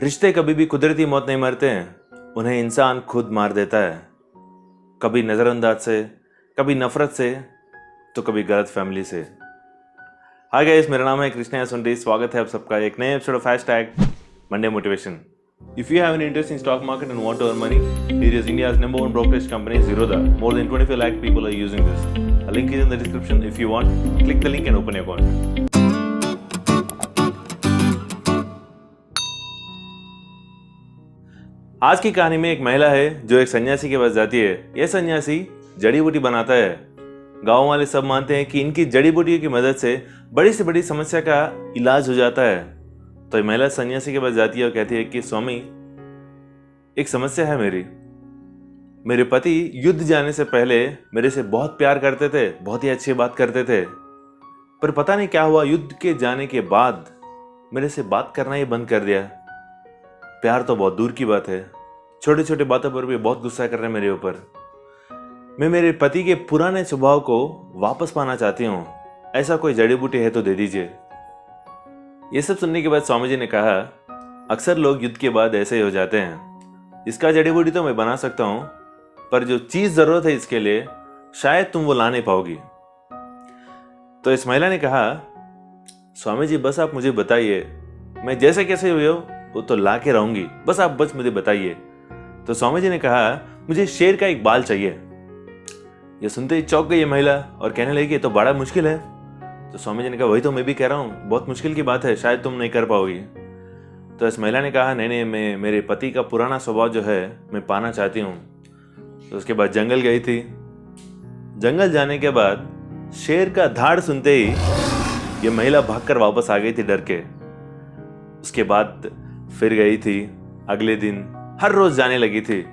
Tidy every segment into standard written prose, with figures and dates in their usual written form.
रिश्ते कभी भी कुदरती मौत नहीं मरते हैं, उन्हें इंसान खुद मार देता है। कभी नज़रअंदाज से, कभी नफरत से, तो कभी गलत फैमिली से। हाय गाइस, मेरा नाम है कृष्णा सुंडी। स्वागत है आप सबका एक नए episode of #Monday motivation. If you have an interest in stock market and want to earn money, here is India's #1 brokerage company, Zerodha. More than 25 lakh people are using this. A link is in the description. If you want, click the link and open your account. आज की कहानी में एक महिला है जो एक सन्यासी के पास जाती है। यह सन्यासी जड़ी बूटी बनाता है। गांव वाले सब मानते हैं कि इनकी जड़ी बूटियों की मदद से बड़ी से बड़ी समस्या का इलाज हो जाता है। तो महिला सन्यासी के पास जाती है और कहती है कि स्वामी, एक समस्या है मेरे पति युद्ध जाने से पहले मेरे से बहुत प्यार करते थे, बहुत ही अच्छी बात करते थे, पर पता नहीं क्या हुआ, युद्ध के जाने के बाद मेरे से बात करना ही बंद कर दिया। प्यार तो बहुत दूर की बात है, छोटे छोटे बातों पर भी बहुत गुस्सा कर रहे हैं मेरे ऊपर। मैं मेरे पति के पुराने स्वभाव को वापस पाना चाहती हूँ। ऐसा कोई जड़ी बूटी है तो दे दीजिए। ये सब सुनने के बाद स्वामी जी ने कहा, अक्सर लोग युद्ध के बाद ऐसे ही हो जाते हैं। इसका जड़ी बूटी तो मैं बना सकता हूँ, पर जो चीज जरूरत है इसके लिए शायद तुम वो ला नहीं पाओगी। तो इस महिला ने कहा, स्वामी जी बस आप मुझे बताइए, मैं जैसे कैसे हुए हो वो तो ला के रहूंगी, बस मुझे बताइए। तो स्वामी जी ने कहा, मुझे शेर का एक बाल चाहिए। ये सुनते ही चौंक गई ये महिला और कहने लगी, ये तो बड़ा मुश्किल है। तो स्वामी जी ने कहा, वही तो मैं भी कह रहा हूँ, बहुत मुश्किल की बात है, शायद तुम नहीं कर पाओगी। तो इस महिला ने कहा, नहीं, मैं मेरे पति का पुराना स्वभाव जो है मैं पाना चाहती हूँ। तो उसके बाद जंगल गई थी। जंगल जाने के बाद शेर का धाड़ सुनते ही ये महिला भागकर वापस आ गई थी डर के। उसके बाद फिर गई थी। अगले दिन हर रोज जाने लगी थी,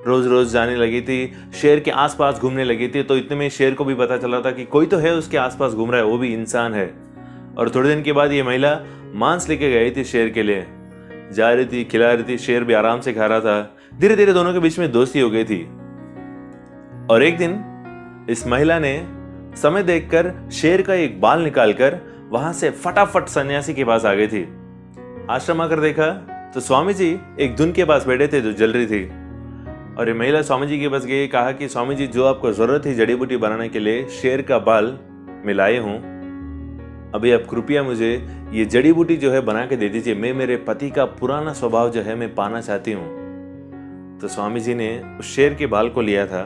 रोज जाने लगी थी, शेर के आसपास घूमने लगी थी। तो इतने में शेर को भी पता चला था कि कोई तो है उसके आसपास घूम रहा है, वो भी इंसान है। और थोड़े दिन के बाद ये महिला मांस लेके गई थी शेर के लिए, जा रही थी, खिला रही थी, शेर भी आराम से खा रहा था। धीरे धीरे दोनों के बीच में दोस्ती हो गई थी। और एक दिन इस महिला ने समय देखकर शेर का एक बाल निकालकर वहां से फटाफट सन्यासी के पास आ गई थी। आश्रम आकर देखा तो स्वामी जी एक धुन के पास बैठे थे जो जल रही थी। और ये महिला स्वामी जी के पास गई, कहा कि स्वामी जी, जो आपको जरूरत थी जड़ी बूटी बनाने के लिए, शेर का बाल मिलाए हूं, अभी आप कृपया मुझे ये जड़ी बूटी जो है बना के दे दीजिए। मैं मेरे पति का पुराना स्वभाव जो है मैं पाना चाहती हूं। तो स्वामी जी ने उस शेर के बाल को लिया था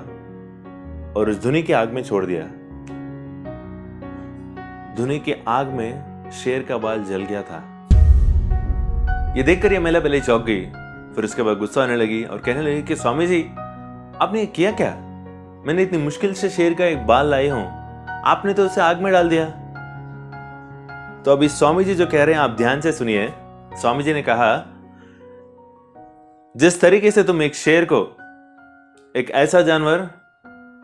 और उस धुनी की आग में छोड़ दिया। धुनी की आग में शेर का बाल जल गया था। ये देखकर ये महिला पहले चौंक गई, फिर उसके बाद गुस्सा आने लगी और कहने लगी कि स्वामी जी, आपने ये किया क्या? मैंने इतनी मुश्किल से शेर का एक बाल लाई हूं, आपने तो उसे आग में डाल दिया। तो अभी स्वामी जी जो कह रहे हैं आप ध्यान से सुनिए। स्वामी जी ने कहा, जिस तरीके से तुम एक शेर को, एक ऐसा जानवर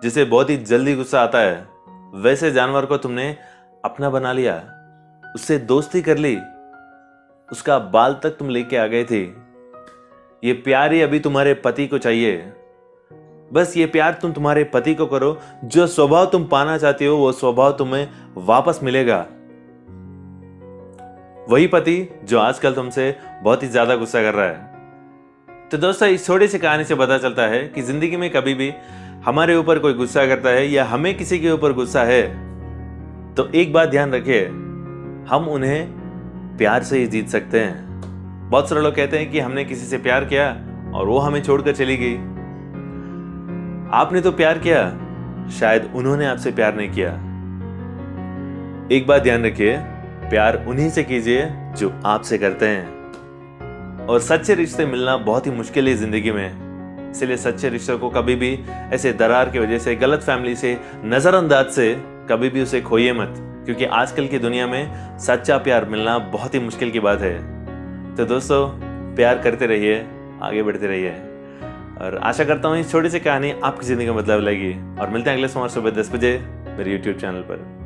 जिसे बहुत ही जल्दी गुस्सा आता है, वैसे जानवर को तुमने अपना बना लिया, उससे दोस्ती कर ली, उसका बाल तक तुम लेके आ गए थे। ये प्यार ही अभी तुम्हारे पति को चाहिए। बस ये प्यार तुम तुम्हारे पति को करो। जो स्वभाव तुम पाना चाहती हो वो स्वभाव तुम्हें वापस मिलेगा। वही पति जो आजकल तुमसे बहुत ही ज्यादा गुस्सा कर रहा है। तो दोस्तों, इस छोटी सी कहानी से पता चलता है कि जिंदगी में कभी भी हमारे ऊपर कोई गुस्सा करता है या हमें किसी के ऊपर गुस्सा है, तो एक बात ध्यान रखिए, हम उन्हें प्यार से ही जीत सकते हैं। बहुत सारे लोग कहते हैं कि हमने किसी से प्यार किया और वो हमें छोड़कर चली गई। आपने तो प्यार किया, शायद उन्होंने आपसे प्यार नहीं किया। एक बात ध्यान रखिए, प्यार उन्हीं से कीजिए जो आपसे करते हैं। और सच्चे रिश्ते मिलना बहुत ही मुश्किल है जिंदगी में। इसलिए सच्चे रिश्तों को कभी भी ऐसे दरार की वजह से, गलत फैमिली से, नजरअंदाज से कभी भी उसे खोइए मत, क्योंकि आजकल की दुनिया में सच्चा प्यार मिलना बहुत ही मुश्किल की बात है। तो दोस्तों, प्यार करते रहिए, आगे बढ़ते रहिए, और आशा करता हूँ इस छोटी सी कहानी आपकी जिंदगी का मतलब लगी। और मिलते हैं अगले सोमवार सुबह 10 बजे मेरे YouTube चैनल पर।